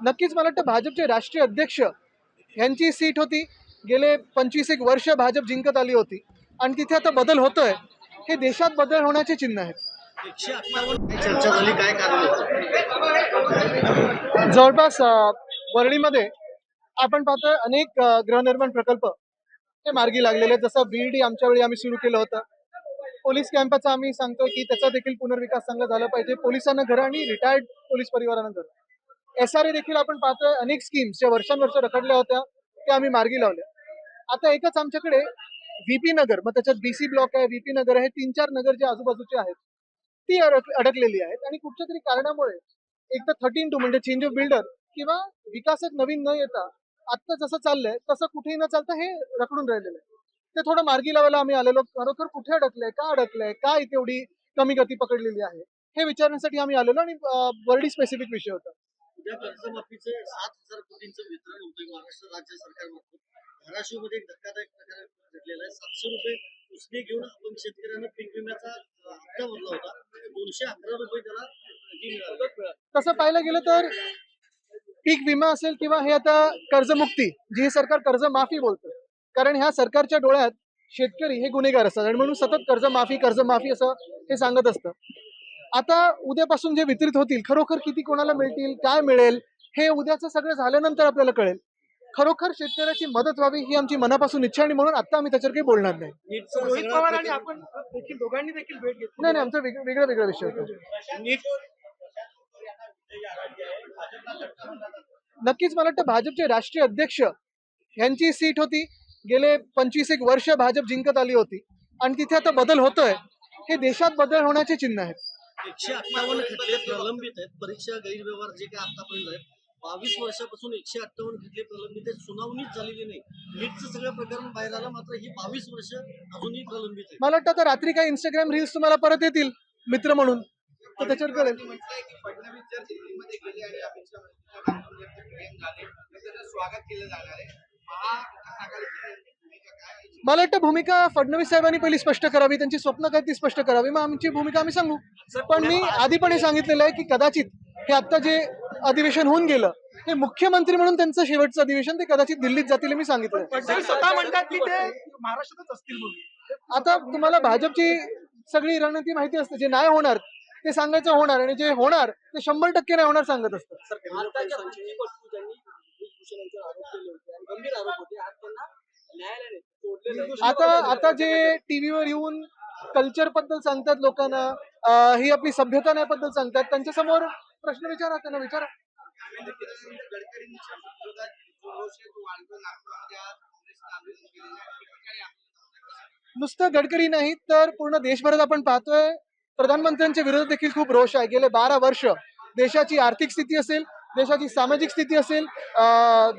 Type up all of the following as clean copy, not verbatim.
नक्कीच मला वाटतं भाजपचे राष्ट्रीय अध्यक्ष यांची सीट होती. गेले 25 वर्ष भाजप जिंकत आली होती आणि तिथे आता बदल होतोय. हे देशात बदल होण्याचे चिन्ह आहेत. 158 चर्चा झाली, काय कारण होतं? जवळपास वरळीमध्ये आपण पाहतोय अनेक गृहनिर्माण प्रकल्प हे मार्गी लागलेले आहेत. जसं बीईडी आमच्या वेळी आम्ही सुरू केलं होतं. पोलीस कॅम्पचा आम्ही सांगतोय की त्याचा देखील पुनर्विकास चांगला झाला पाहिजे. पोलिसांना घरं आणि रिटायर्ड पोलीस परिवारांना घरं. SRA देखील आपण पाहतोय अनेक स्कीम्स ज्या वर्षानुवर्ष रखडल्या होत्या त्या आम्ही मार्गी लावल्या. आता एकच आमच्याकडे व्हीपी नगर, मग त्याच्यात BC ब्लॉक आहे, व्हीपी नगर आहे, हे 3-4 नगर जे आजूबाजूचे आहेत ती अडकलेली आहेत आणि कुठच्या तरी कारणामुळे एक तर 13-2 म्हणजे चेंज ऑफ बिल्डर किंवा विकासक नवीन न येता आत्ता जसं चाललंय तसं कुठेही न चालता हे रखडून राहिलेलं आहे. ते थोडं मार्गी लावायला आम्ही आलेलो. खरोखर कुठे अडकलंय, का अडकलंय, का इथे एवढी कमी गती पकडलेली आहे हे विचारण्यासाठी आम्ही आलेलो आणि वर्डी स्पेसिफिक विषय होता. उद्या कर्जमाफीचे 7,000 कोटींचं वितरण होतंय महाराष्ट्र राज्य सरकारमार्फत. धाराशिवमध्ये एक धक्कादायक प्रकार घडलेला आहे. 700 रुपये उसने घेऊन आपण शेतकऱ्यांना पीक विम्याचा हप्ता भरला होता. 211 रुपये त्याला मिळाले. तसं पाहायला गेलं तर पीक विमा असेल किंवा हे आता कर्जमुक्ती, जी हे सरकार कर्जमाफी बोलतं, कारण ह्या सरकारच्या डोळ्यात शेतकरी हे गुन्हेगार असतात आणि म्हणून सतत कर्जमाफी असं हे सांगत असतं. आता उद्यापासून जे वितरित होतील खरोखर किती कोणाला मिळतील, काय मिळेल, हे उद्याचं सगळं झाल्यानंतर आपल्याला कळेल. खरोखर शेतकऱ्याची मदत व्हावी ही आमची मनापासून इच्छा आणि म्हणून आता आम्ही त्याच्यावर काही बोलणार नाही. रोहित पवार आणि आपण देखील दोघांनी देखील भेट घेतली. नाही, आमचा वेगळा विषय होता. नक्कीच मला वाटतं भाजपचे राष्ट्रीय अध्यक्ष यांची सीट होती. गेले 25 वर्ष भाजप जिंकत आली होती आणि तिथे आता बदल होतोय. हे देशात बदल होण्याचे चिन्ह आहेत. 158 खटले प्रलंबित आहेत. परीक्षा गैरव्यवहार जे काय आतापर्यंत आहेत, 22 वर्षापासून 158 खटले प्रलंबित आहेत. सुनावणीच झालेली नाही. नीटचं सगळं प्रकरण बाहेर आलं, मात्र ही 22 वर्ष अजूनही प्रलंबित आहे. मला वाटतं आता रात्री काही इंस्टाग्राम रील्स तुम्हाला परत येतील मित्र म्हणून, तर त्याच्यावर कळेल. फडणवीस जर दिल्लीमध्ये गेले आणि अमित शहा स्वागत केलं जाणार आहे, मला वाटतं भूमिका फडणवीस साहेबांनी पहिली स्पष्ट करावी. त्यांची स्वप्न काय ती स्पष्ट करावी, मग आमची भूमिका आम्ही सांगू. पण मी आधीपणे सांगितलेलं आहे की कदाचित हे आता जे अधिवेशन होऊन गेलं, हे मुख्यमंत्री म्हणून त्यांचं शेवटचं अधिवेशन, ते कदाचित दिल्लीत जातील मी सांगितलं. स्वतः म्हणतात की ते महाराष्ट्रातच असतील म्हणून. आता तुम्हाला भाजपची सगळी रणनीती माहिती असते. जे नाही होणार ते सांगायचं होणार आणि जे होणार ते 100% नाही होणार सांगत असतं. आता जे टीव्हीवर येऊन कल्चर बद्दल सांगतात लोकांना, ही आपली सभ्यता नाही बद्दल सांगतात, त्यांच्या समोर प्रश्न विचारा, त्यांना विचारा. नुसतं गडकरी नाही तर पूर्ण देशभरात आपण पाहतोय प्रधानमंत्र्यांच्या विरोधात देखील खूप रोष आहे. गेले 12 वर्ष देशाची आर्थिक स्थिती असेल, देशाची सामाजिक स्थिती असेल,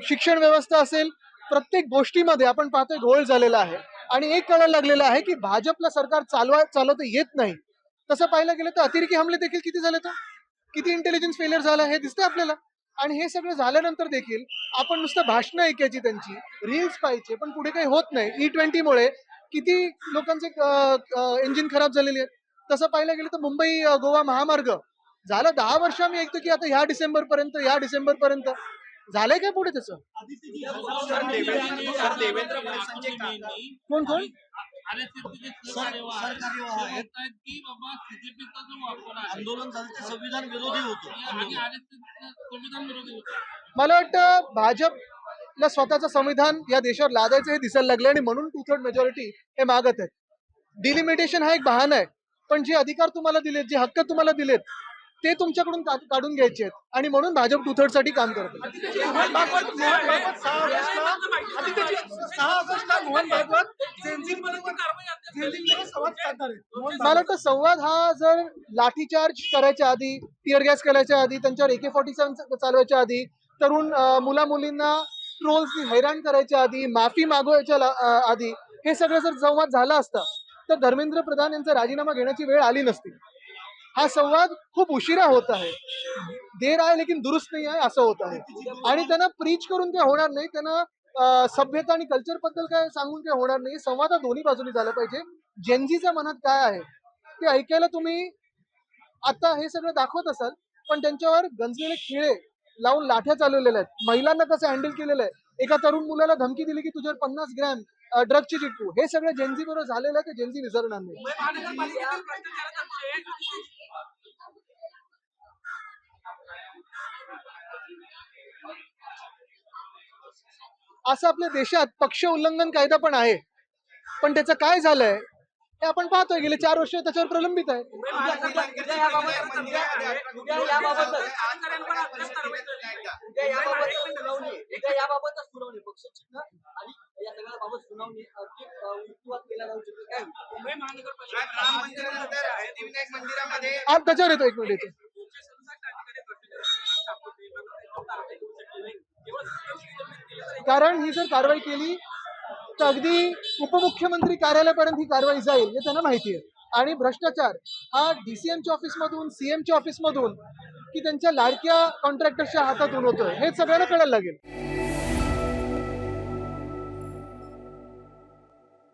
शिक्षण व्यवस्था असेल, प्रत्येक गोष्टीमध्ये आपण पाहतोय घोळ झालेला आहे. आणि एक कळायला लागलेलं आहे की भाजपला सरकार चालवता येत नाही. तसं पाहायला गेलं तर अतिरेकी हमले देखील किती झाले, तर किती इंटेलिजन्स फेलियर झालं हे दिसतंय आपल्याला. आणि हे सगळं झाल्यानंतर देखील आपण नुसतं भाषणं ऐकायची, त्यांची रील्स पाहायचे, पण पुढे काही होत नाही. E20 मुळे किती लोकांचे इंजिन खराब झालेले आहेत. तसं पाहायला गेलं तर मुंबई गोवा महामार्ग झालं 10 वर्ष. आम्ही ऐकतो की आता या डिसेंबर पर्यंत झालंय काय पुढे त्याचं? कोण आंदोलन झालं ते संविधान विरोधी होतं. मला वाटतं भाजपला स्वतःचं संविधान या देशावर लादायचं हे दिसायला लागलं आणि म्हणून 2/3 मेजॉरिटी हे मागत आहेत. डिलिमिटेशन हा एक बहाणा आहे, पण जे अधिकार तुम्हाला दिलेत, जे हक्क तुम्हाला दिलेत, ते तुमच्याकडून काढून घ्यायचे आहेत आणि म्हणून भाजप 2/3 साठी काम करते. मला वाटतं संवाद हा जर लाठीचार्ज करायच्या आधी, टिअर गॅस करायच्या आधी, त्यांच्यावर AK-47 चालवायच्या आधी, तरुण मुला मुलींना ट्रोल्सनी हैराण करायच्या आधी, माफी मागवायच्या आधी हे सगळं जर संवाद झाला असता तर धर्मेंद्र प्रधान यांचा राजीनामा घेण्याची वेळ आली नसती. हा संवाद खूप उशिरा होत आहे. देर आहे लेकिन दुरुस्त नाही आहे असं होत आहे. आणि त्यांना प्रीच करून काय होणार नाही, त्यांना सभ्यता आणि कल्चर बद्दल काय सांगून काय होणार नाही. संवाद हा दोन्ही बाजूनी झाला पाहिजे. जेनजीच्या मनात काय आहे ते ऐकायला तुम्ही आता हे सगळं दाखवत असाल, पण त्यांच्यावर गंजलेले खिळे लावून लाठ्या चालवलेल्या आहेत, महिलांना कसं हँडल केलेलं आहे, एका तरुण मुलाला धमकी दिली की तुझ्यावर 50 ग्रॅम ड्रगची चिटकू, हे सगळं जेनझी बरोबर झालेलं आहे, ते जेनझी विसरणार नाही. मुंबई महानगरपालिकेतील भ्रष्टाचाराचा विषय असं आपल्या देशात पक्ष उल्लंघन कायदा पण आहे, पण त्याचं काय झालंय हे आपण पाहतोय, गेले 4 वर्ष त्याच्यावर प्रलंबित आहे. उद्या याबाबत सुनावणी पक्षचिन्ह आणि या सगळ्या बाबत सुनावणी अगदी युक्तिवाद केला जाऊ शकतो. काय मुंबई महानगरपालिका राम मंदिरानंतर सिद्धिविनायक मंदिरामध्ये आज त्याच्यावर येतो, एक मिनिट येतो. कारण ही जर कारवाई केली तर अगदी उपमुख्यमंत्री कार्यालयापर्यंत ही कारवाई जाईल हे त्यांना माहिती आहे. आणि भ्रष्टाचार हा डीसीएमच्या ऑफिसमधून, सीएमच्या ऑफिसमधून की त्यांच्या लाडक्या कॉन्ट्रॅक्टर्सच्या हातातून होतोय हे सगळ्यांना कळायला लागेल.